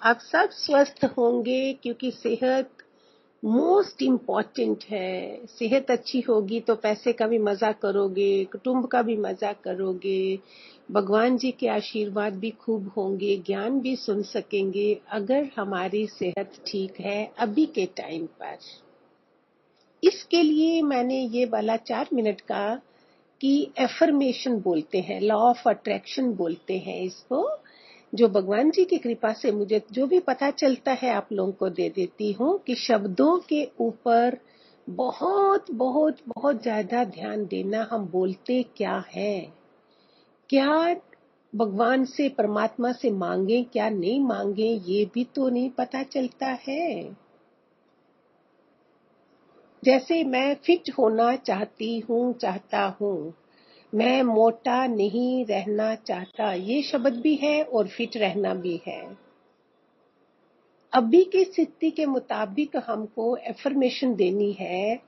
आप सब स्वस्थ होंगे क्योंकि सेहत मोस्ट इम्पॉर्टेंट है। सेहत अच्छी होगी तो पैसे का भी मजा करोगे, कुटुंब का भी मजा करोगे, भगवान जी के आशीर्वाद भी खूब होंगे, ज्ञान भी सुन सकेंगे अगर हमारी सेहत ठीक है अभी के टाइम पर। इसके लिए मैंने ये वाला 4 मिनट का कि एफर्मेशन बोलते हैं, लॉ ऑफ अट्रैक्शन बोलते हैं इसको, जो भगवान जी की कृपा से मुझे जो भी पता चलता है आप लोगों को दे देती हूँ कि शब्दों के ऊपर बहुत बहुत बहुत ज्यादा ध्यान देना। हम बोलते क्या है, क्या भगवान से परमात्मा से मांगे, क्या नहीं मांगे, ये भी तो नहीं पता चलता है। जैसे मैं फिट होना चाहता हूँ, मैं मोटा नहीं रहना चाहता, ये शब्द भी है और फिट रहना भी है। अभी की स्थिति के मुताबिक हमको एफर्मेशन देनी है।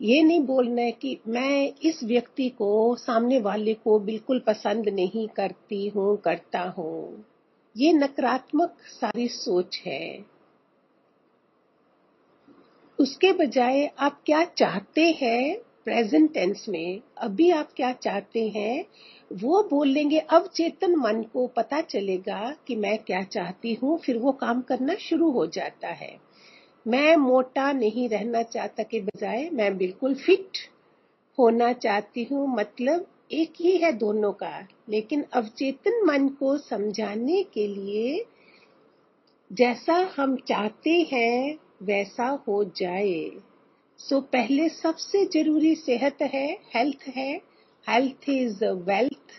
ये नहीं बोलना है कि मैं इस व्यक्ति को, सामने वाले को बिल्कुल पसंद नहीं करती हूँ, करता हूँ। ये नकारात्मक सारी सोच है। उसके बजाय आप क्या चाहते हैं, प्रेजेंट टेंस में अभी आप क्या चाहते हैं वो बोल लेंगे। अब चेतन मन को पता चलेगा कि मैं क्या चाहती हूँ, फिर वो काम करना शुरू हो जाता है। मैं मोटा नहीं रहना चाहता के बजाय मैं बिल्कुल फिट होना चाहती हूँ, मतलब एक ही है दोनों का। लेकिन अवचेतन मन को समझाने के लिए जैसा हम चाहते हैं वैसा हो जाए। सो पहले सबसे जरूरी सेहत है, हेल्थ है। Health is wealth.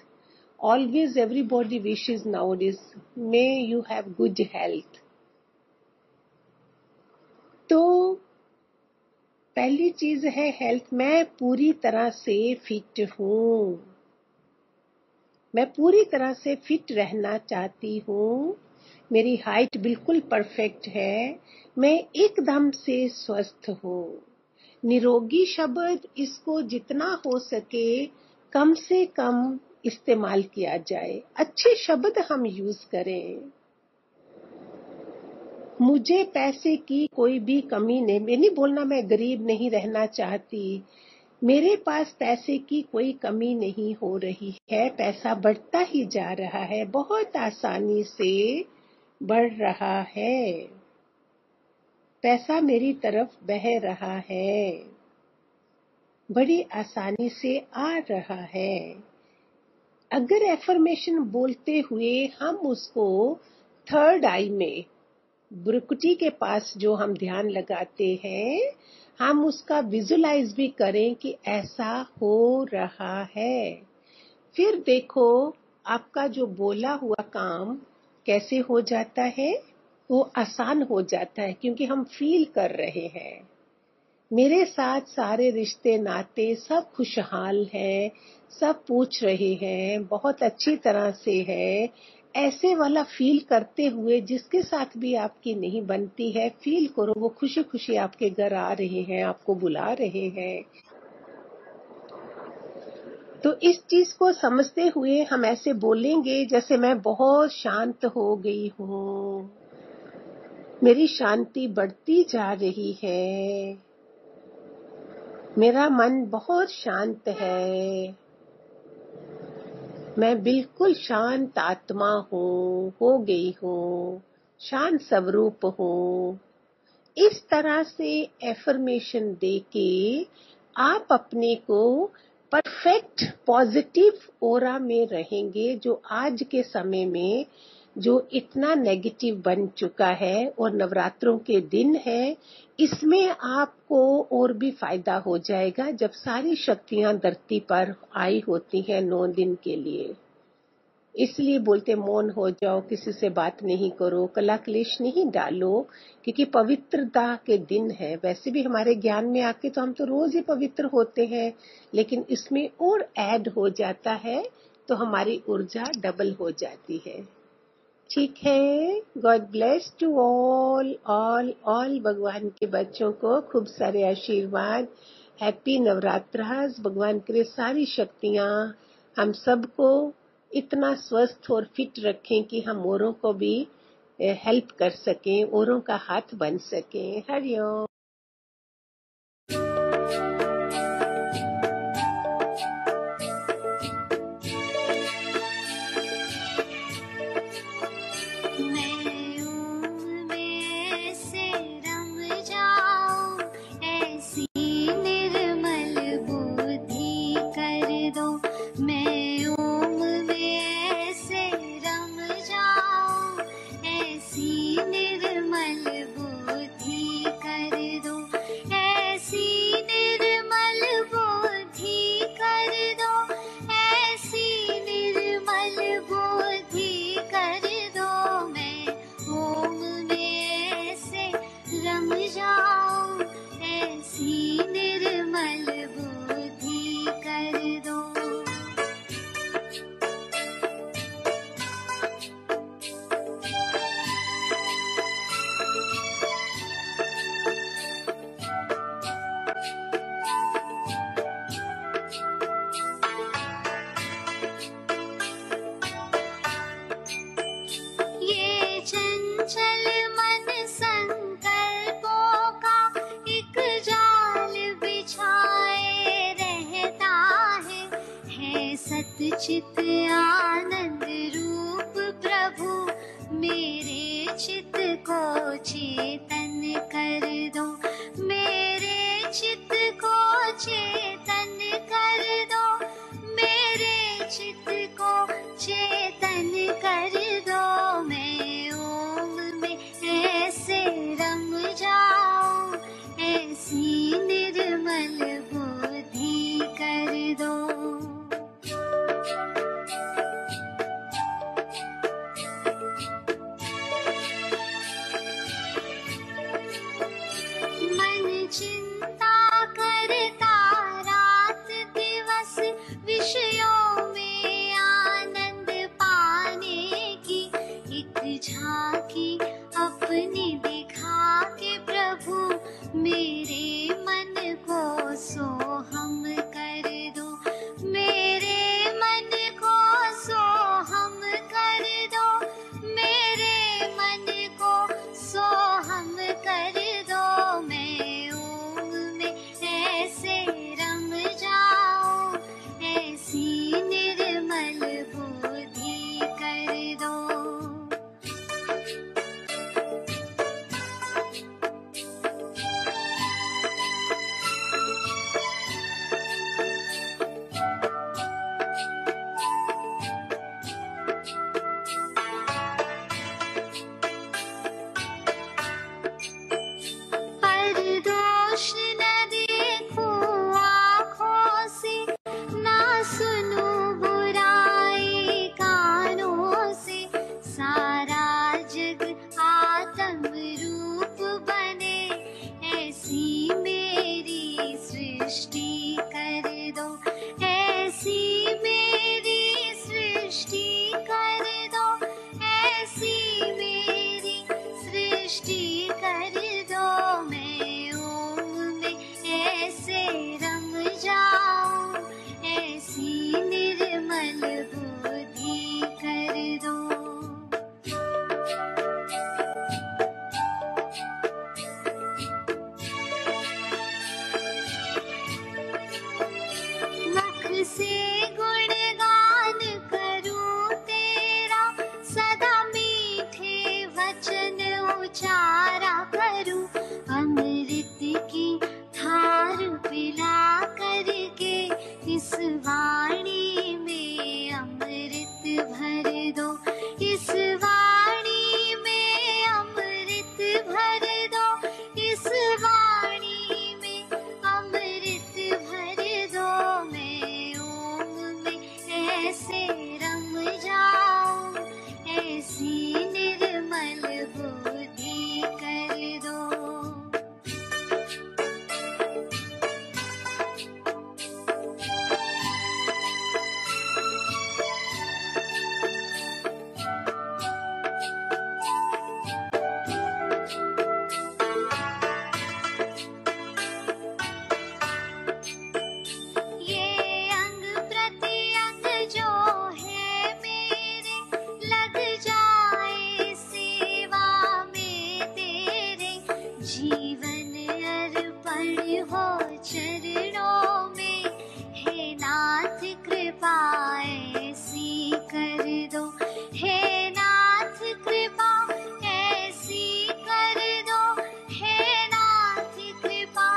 Always everybody wishes nowadays may you have good health. तो पहली चीज है हेल्थ। मैं पूरी तरह से फिट हूँ, मैं पूरी तरह से फिट रहना चाहती हूँ। मेरी हाइट बिल्कुल परफेक्ट है, मैं एकदम से स्वस्थ हूँ। निरोगी शब्द, इसको जितना हो सके कम से कम इस्तेमाल किया जाए, अच्छे शब्द हम यूज करें। मुझे पैसे की कोई भी कमी नहीं, मैं नहीं बोलना मैं गरीब नहीं रहना चाहती। मेरे पास पैसे की कोई कमी नहीं हो रही है, पैसा बढ़ता ही जा रहा है, बहुत आसानी से बढ़ रहा है। पैसा मेरी तरफ बह रहा है, बड़ी आसानी से आ रहा है। अगर एफर्मेशन बोलते हुए हम उसको थर्ड आई में, भ्रुकुटी के पास जो हम ध्यान लगाते हैं, हम उसका विजुलाइज भी करें कि ऐसा हो रहा है, फिर देखो आपका जो बोला हुआ काम कैसे हो जाता है। वो आसान हो जाता है क्योंकि हम फील कर रहे हैं। मेरे साथ सारे रिश्ते नाते सब खुशहाल हैं, सब पूछ रहे हैं, बहुत अच्छी तरह से है, ऐसे वाला फील करते हुए जिसके साथ भी आपकी नहीं बनती है, फील करो वो खुशी खुशी आपके घर आ रहे हैं, आपको बुला रहे हैं। तो इस चीज को समझते हुए हम ऐसे बोलेंगे जैसे मैं बहुत शांत हो गई हूँ, मेरी शांति बढ़ती जा रही है, मेरा मन बहुत शांत है, मैं बिल्कुल शांत आत्मा हूँ, हो गई हूँ, शांत स्वरूप हूँ। इस तरह से एफर्मेशन देके आप अपने को परफेक्ट पॉजिटिव ओरा में रहेंगे, जो आज के समय में जो इतना नेगेटिव बन चुका है। और नवरात्रों के दिन है, इसमें आपको और भी फायदा हो जाएगा जब सारी शक्तियां धरती पर आई होती हैं 9 दिन के लिए। इसलिए बोलते मौन हो जाओ, किसी से बात नहीं करो, कला क्लेश नहीं डालो, क्योंकि पवित्रता के दिन है। वैसे भी हमारे ज्ञान में आके तो हम तो रोज ही पवित्र होते हैं, लेकिन इसमें और ऐड हो जाता है तो हमारी ऊर्जा डबल हो जाती है। ठीक है, God bless to all all भगवान के बच्चों को खूब सारे आशीर्वाद। हैप्पी नवरात्रास। भगवान करे सारी शक्तियां हम सबको इतना स्वस्थ और फिट रखें कि हम औरों को भी हेल्प कर सकें, औरों का हाथ बन सकें। हरिओम। चित आनंद रूप प्रभु, मेरे चित को चेतन कर दो, मेरे चित को चेतन कर दो, मेरे चित को चेतन कर दो। मैं ओम में ऐसे रम जाऊं, ऐसी निर्मल बुद्धि कर दो। चिंता करता रात दिवस, विषयों में आनंद पाने की एक झांकी अपनी दिखा के प्रभु, मेरे मन को सोहम कर दो, मेरे मन को सोहम कर दो, मेरे मन को सोहम कर दो। मैं ओम में ऐसे रम जाऊं, ऐसी निर्मल बुद्धि कर दो। अर्पण हो चरणों में, हे नाथ कृपा ऐसी कर दो, हे नाथ कृपा ऐसी कर दो, हे नाथ कृपा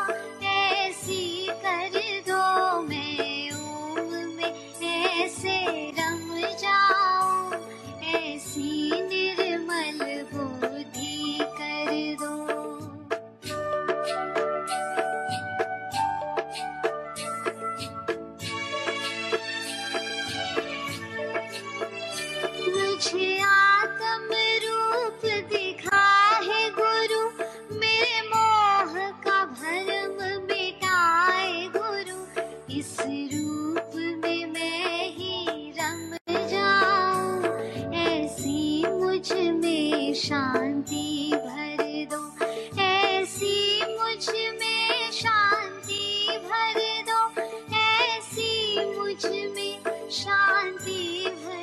ऐसी कर दो। मैं ओम में ऐसे रम जाऊं, ऐसी निर्मल बुद्धि कर दो। मुझे आत्म रूप दिखा है गुरु, मेरे मोह का भरम मिटाए गुरु। इस रूप में मैं ही रम जाऊं, ऐसी मुझ में शांति भर दो, ऐसी मुझ में शांति भर दो, ऐसी मुझ में शांति भर